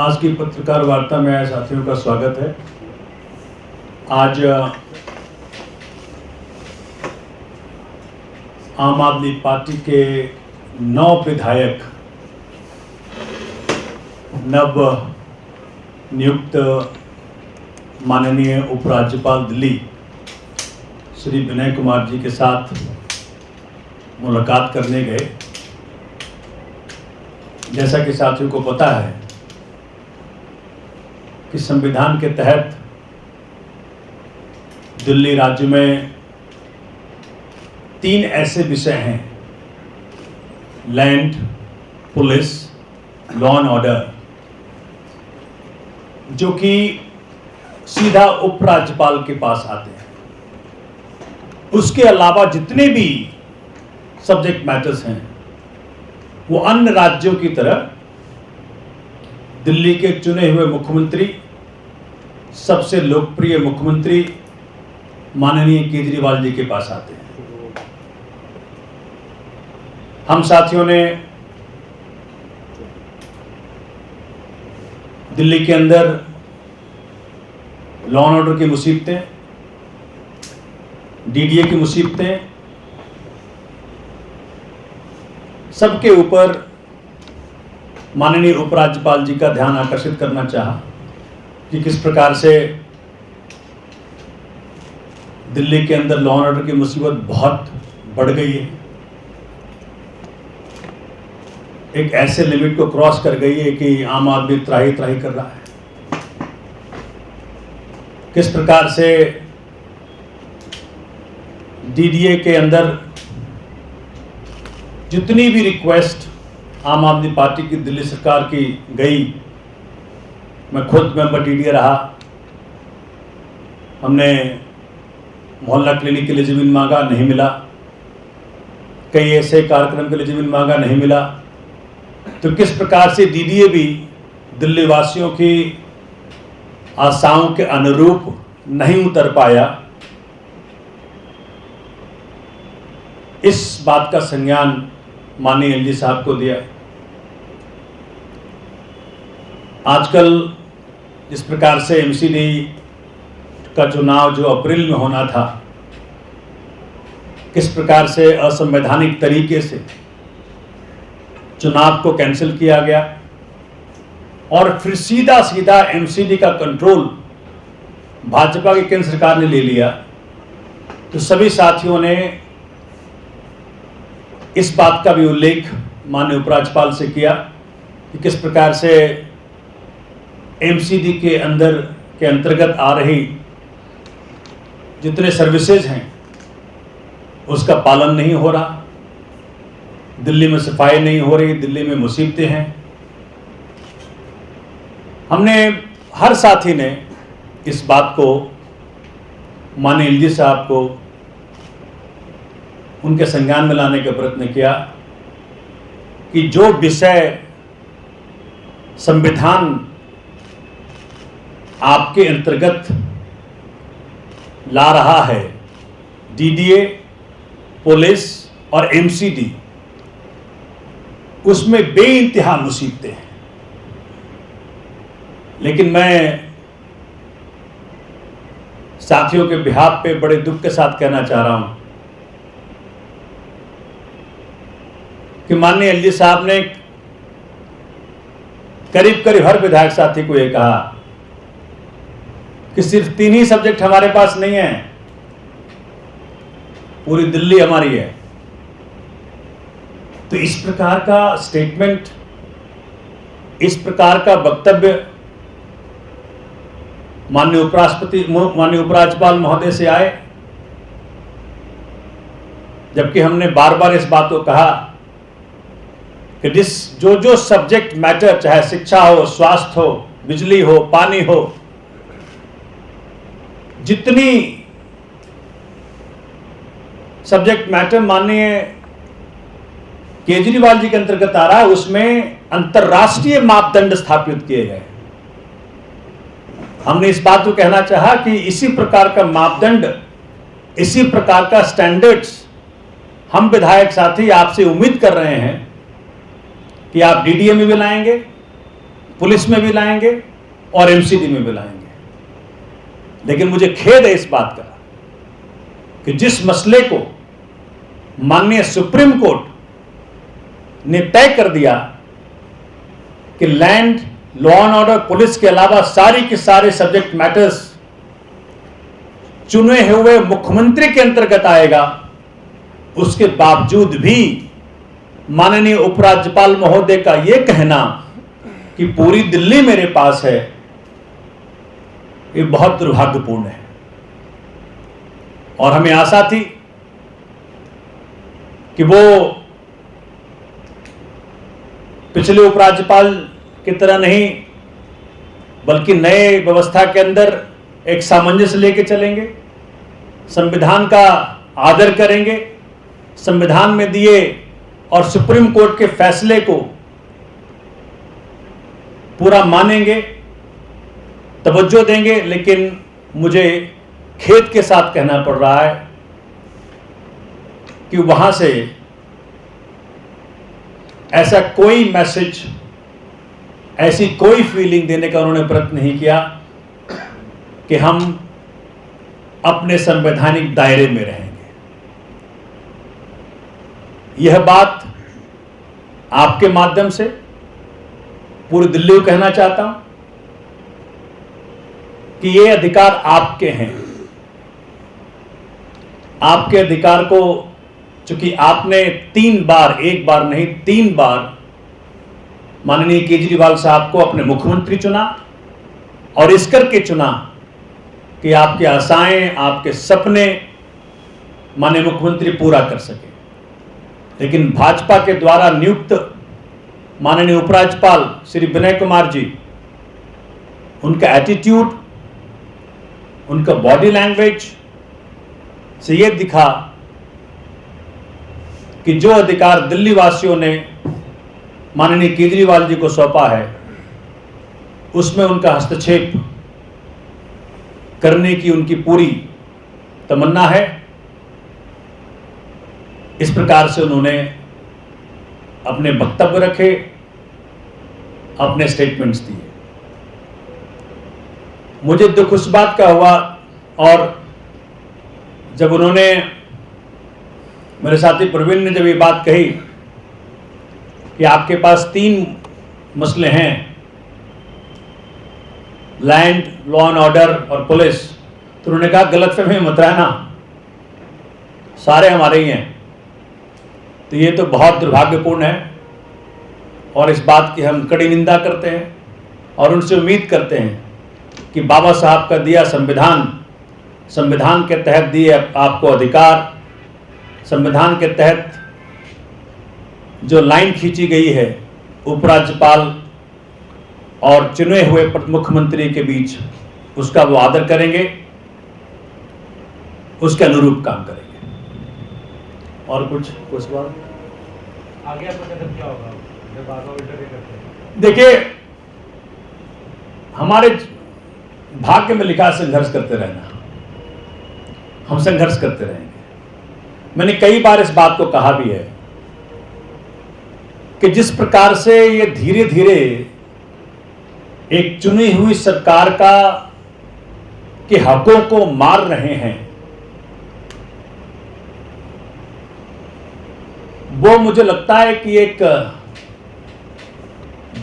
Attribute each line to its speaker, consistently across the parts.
Speaker 1: आज की पत्रकार वार्ता में साथियों का स्वागत है। आज आम आदमी पार्टी के 9 विधायक नव नियुक्त माननीय उपराज्यपाल दिल्ली श्री विनय कुमार जी के साथ मुलाकात करने गए। जैसा कि साथियों को पता है कि संविधान के तहत दिल्ली राज्य में 3 ऐसे विषय हैं, land, police, law and order, जो कि सीधा उपराज्यपाल के पास आते हैं। उसके अलावा जितने भी सब्जेक्ट मैटर्स हैं वो अन्य राज्यों की तरह दिल्ली के चुने हुए मुख्यमंत्री, सबसे लोकप्रिय मुख्यमंत्री माननीय केजरीवाल जी के पास आते हैं। हम साथियों ने दिल्ली के अंदर लॉ एंड ऑर्डर की मुसीबतें, डीडीए की मुसीबतें, सबके ऊपर माननीय उपराज्यपाल जी का ध्यान आकर्षित करना चाहा कि किस प्रकार से दिल्ली के अंदर लॉ एंड ऑर्डर की मुसीबत बहुत बढ़ गई है, एक ऐसे लिमिट को क्रॉस कर गई है कि आम आदमी त्राही त्राही कर रहा है। किस प्रकार से डीडीए के अंदर जितनी भी रिक्वेस्ट आम आदमी पार्टी की दिल्ली सरकार की गई, मैं खुद मेंबर डीडीए रहा, हमने मोहल्ला क्लिनिक के लिए ज़मीन मांगा, नहीं मिला, कई ऐसे कार्यक्रम के लिए ज़मीन मांगा, नहीं मिला। तो किस प्रकार से डीडीए भी दिल्ली वासियों की आशाओं के अनुरूप नहीं उतर पाया, इस बात का संज्ञान माननीय एलजी साहब को दिया। आजकल जिस प्रकार से एमसीडी का चुनाव जो अप्रैल में होना था, किस प्रकार से असंवैधानिक तरीके से चुनाव को कैंसिल किया गया और फिर सीधा सीधा एमसीडी का कंट्रोल भाजपा की केंद्र सरकार ने ले लिया, तो सभी साथियों ने इस बात का भी उल्लेख माननीय उपराज्यपाल से किया कि किस प्रकार से एमसीडी के अंतर्गत आ रही जितने सर्विसेज हैं उसका पालन नहीं हो रहा, दिल्ली में सफाई नहीं हो रही, दिल्ली में मुसीबतें हैं। हमने हर साथी ने इस बात को माननीय एलजी साहब को उनके संज्ञान में लाने का प्रयत्न किया कि जो विषय संविधान आपके अंतर्गत ला रहा है, डीडीए, पुलिस और एमसीडी, उसमें बेइंतहा मुसीबतें हैं। लेकिन मैं साथियों के बिहाफ पे बड़े दुख के साथ कहना चाह रहा हूं कि माननीय एलजी साहब ने करीब करीब हर विधायक साथी को यह कहा कि सिर्फ 3 ही सब्जेक्ट हमारे पास नहीं है, पूरी दिल्ली हमारी है। तो इस प्रकार का स्टेटमेंट, इस प्रकार का वक्तव्य माननीय उपराज्यपाल महोदय से आए, जबकि हमने बार बार इस बात को कहा कि जो सब्जेक्ट मैटर, चाहे शिक्षा हो, स्वास्थ्य हो, बिजली हो, पानी हो, जितनी सब्जेक्ट मैटर माननीय केजरीवाल जी के अंतर्गत आ रहा है, उसमें अंतर्राष्ट्रीय मापदंड स्थापित किए गए। हमने इस बात को कहना चाहा कि इसी प्रकार का मापदंड, इसी प्रकार का स्टैंडर्ड्स हम विधायक साथी आपसे उम्मीद कर रहे हैं कि आप डीडीए में भी लाएंगे, पुलिस में भी लाएंगे और एमसीडी में भी लाएंगे। लेकिन मुझे खेद है इस बात का कि जिस मसले को माननीय सुप्रीम कोर्ट ने तय कर दिया कि land, law and order, police के अलावा सारी के सारे सब्जेक्ट मैटर्स चुने हुए मुख्यमंत्री के अंतर्गत आएगा, उसके बावजूद भी माननीय उपराज्यपाल महोदय का यह कहना कि पूरी दिल्ली मेरे पास है, ये बहुत दुर्भाग्यपूर्ण है। और हमें आशा थी कि वो पिछले उपराज्यपाल की तरह नहीं बल्कि नए व्यवस्था के अंदर एक सामंजस्य लेके चलेंगे, संविधान का आदर करेंगे, संविधान में दिए और सुप्रीम कोर्ट के फैसले को पूरा मानेंगे, तवज्जो देंगे। लेकिन मुझे खेद के साथ कहना पड़ रहा है कि वहां से ऐसा कोई मैसेज, ऐसी कोई फीलिंग देने का उन्होंने प्रयत्न नहीं किया कि हम अपने संवैधानिक दायरे में रहेंगे। यह बात आपके माध्यम से पूरी दिल्ली को कहना चाहता हूं कि ये अधिकार आपके हैं। आपके अधिकार को, चूंकि आपने 3 बार, 1 बार नहीं 3 बार माननीय केजरीवाल साहब को अपने मुख्यमंत्री चुना और इस करके चुना कि आपकी आशाएं, आपके सपने माननीय मुख्यमंत्री पूरा कर सके। लेकिन भाजपा के द्वारा नियुक्त माननीय उपराज्यपाल श्री विनय कुमार जी, उनका एटीट्यूड, उनका बॉडी लैंग्वेज से यह दिखा कि जो अधिकार दिल्ली वासियों ने माननीय केजरीवाल जी को सौंपा है उसमें उनका हस्तक्षेप करने की उनकी पूरी तमन्ना है। इस प्रकार से उन्होंने अपने वक्तव्य रखे, अपने स्टेटमेंट्स दिए। मुझे दुख उस बात का हुआ और जब उन्होंने, मेरे साथी प्रवीण ने जब ये बात कही कि आपके पास 3 मसले हैं, लैंड, लॉ एंड ऑर्डर और पुलिस, तो उन्होंने कहा गलतफहमी मत रहना, सारे हमारे ही हैं। तो ये तो बहुत दुर्भाग्यपूर्ण है और इस बात की हम कड़ी निंदा करते हैं और उनसे उम्मीद करते हैं कि बाबा साहब का दिया संविधान के तहत दिए आपको अधिकार, संविधान के तहत जो लाइन खींची गई है उपराज्यपाल और चुने हुए मुख्यमंत्री के बीच, उसका वो आदर करेंगे, उसके अनुरूप काम करेंगे। और कुछ बात
Speaker 2: आगे आपका कदम क्या होगा जब बाबा उल्टा करते हैं?
Speaker 1: देखिए, हमारे भाग्य में लिखा संघर्ष करते रहना, हम संघर्ष करते रहेंगे। मैंने कई बार इस बात को कहा भी है कि जिस प्रकार से ये धीरे धीरे एक चुनी हुई सरकार के हकों को मार रहे हैं, वो मुझे लगता है कि एक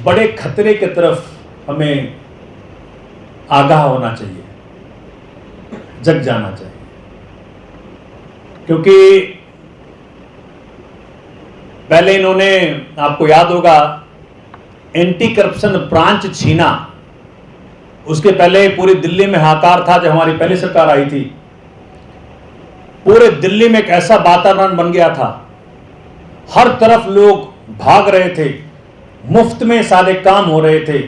Speaker 1: बड़े खतरे की तरफ हमें आगाह होना चाहिए, जग जाना चाहिए। क्योंकि पहले इन्होंने, आपको याद होगा, एंटी करप्शन ब्रांच छीना, उसके पहले पूरी दिल्ली में हाहाकार था। जब हमारी पहली सरकार आई थी, पूरे दिल्ली में एक ऐसा वातावरण बन गया था, हर तरफ लोग भाग रहे थे, मुफ्त में सारे काम हो रहे थे,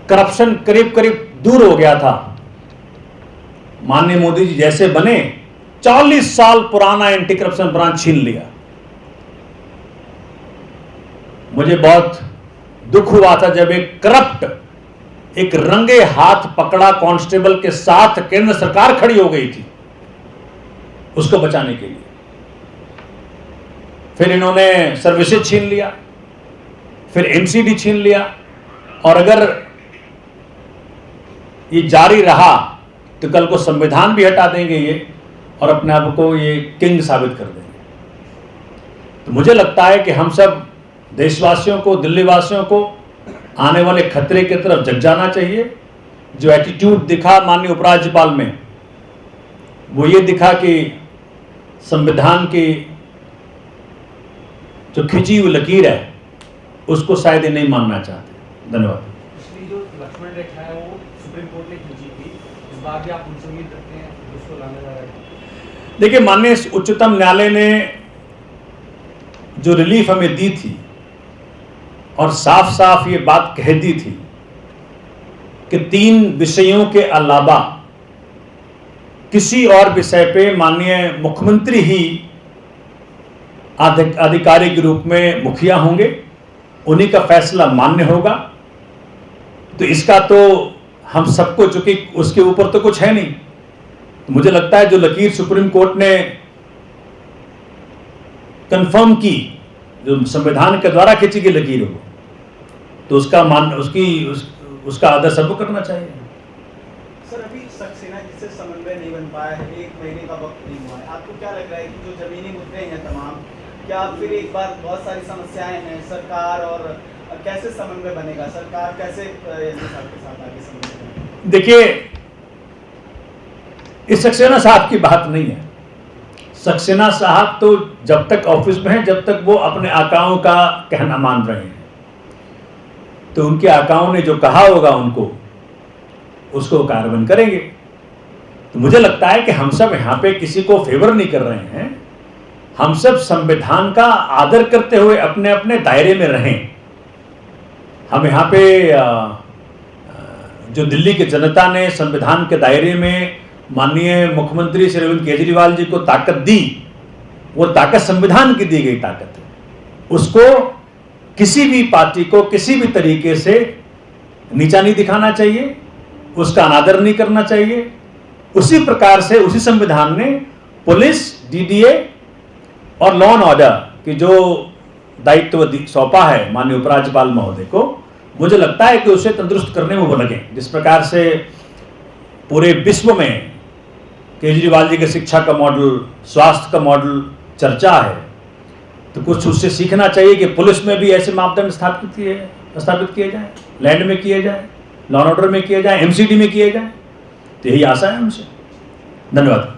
Speaker 1: करप्शन करीब करीब दूर हो गया था। माननीय मोदी जी जैसे बने, 40 साल पुराना एंटी करप्शन ब्रांच छीन लिया। मुझे बहुत दुख हुआ था जब एक करप्ट, एक रंगे हाथ पकड़ा कांस्टेबल के साथ केंद्र सरकार खड़ी हो गई थी उसको बचाने के लिए। फिर इन्होंने सर्विसेज छीन लिया, फिर एमसीडी छीन लिया, और अगर ये जारी रहा तो कल को संविधान भी हटा देंगे ये, और अपने आप को ये किंग साबित कर देंगे। तो मुझे लगता है कि हम सब देशवासियों को, दिल्ली वासियों को आने वाले खतरे की तरफ जग जाना चाहिए। जो एटीट्यूड दिखा माननीय उपराज्यपाल में, वो ये दिखा कि संविधान की जो खिंची हुई लकीर है उसको शायद ये नहीं मानना चाहते। धन्यवाद।
Speaker 2: पिछली जो लक्ष्मण रेखा है वो सुप्रीम कोर्ट ने खींची थी, इस बार भी आप उनसे उम्मीद रखते हैं उसको लाने जा रहे हैं?
Speaker 1: देखिए, माननीय उच्चतम न्यायालय ने जो रिलीफ हमें दी थी और साफ साफ ये बात कह दी थी कि 3 विषयों के अलावा किसी और विषय पे माननीय मुख्यमंत्री ही आधिकारिक रूप में मुखिया होंगे, उन्हीं का फैसला मान्य होगा। तो इसका तो हम सबको, चूंकि उसके ऊपर तो कुछ है नहीं, तो मुझे लगता है जो लकीर सुप्रीम कोर्ट ने कंफर्म की, जो संविधान के द्वारा खींची गई लकीर हो, तो उसका आदर सबको करना चाहिए।
Speaker 3: सर, अभी सक्सेना जिससे समन्वय नहीं बन पाया है, 1 महीने का वक्त नहीं हुआ है, आपको क्या लग रहा है कि जो जमीनी मुद्दे हैं तमाम, क्या फिर एक बार बहुत सारी समस्याएं हैं सरकार, और कैसे समन्वय बनेगा? सरकार कैसे एसपी साहब के साथ आगे समन्वय बनेगा?
Speaker 1: देखिए, इस सक्सेना साहब की बात नहीं है। सक्सेना साहब तो जब तक ऑफिस में हैं, जब तक वो अपने आकाओं का कहना मान रहे हैं, तो उनके आकाओं ने जो कहा होगा उनको, उसको कार्यान्वयन करेंगे। तो मुझे लगता है कि हम सब यहाँ पे किसी को फेवर नहीं कर रहे हैं, हम सब संविधान का आदर करते हुए अपने अपने दायरे में रहें। हम यहाँ पे जो दिल्ली की जनता ने संविधान के दायरे में माननीय मुख्यमंत्री श्री अरविंद केजरीवाल जी को ताकत दी, वो ताकत संविधान की दी गई ताकत है। उसको किसी भी पार्टी को किसी भी तरीके से नीचा नहीं दिखाना चाहिए, उसका अनादर नहीं करना चाहिए। उसी प्रकार से उसी संविधान ने पुलिस, डीडीए और लॉ एंड ऑर्डर की जो दायित्व सौंपा है माननीय उपराज्यपाल महोदय को, मुझे लगता है कि उसे तंदुरुस्त करने में वो लगे। जिस प्रकार से पूरे विश्व में केजरीवाल जी के शिक्षा का मॉडल, स्वास्थ्य का मॉडल चर्चा है, तो कुछ उससे सीखना चाहिए कि पुलिस में भी ऐसे मापदंड स्थापित किए जाए, लैंड में किए जाए, लॉ एंड ऑर्डर में किए जाए, एमसीडी में किए जाए। तो यही आशा है हमसे। धन्यवाद।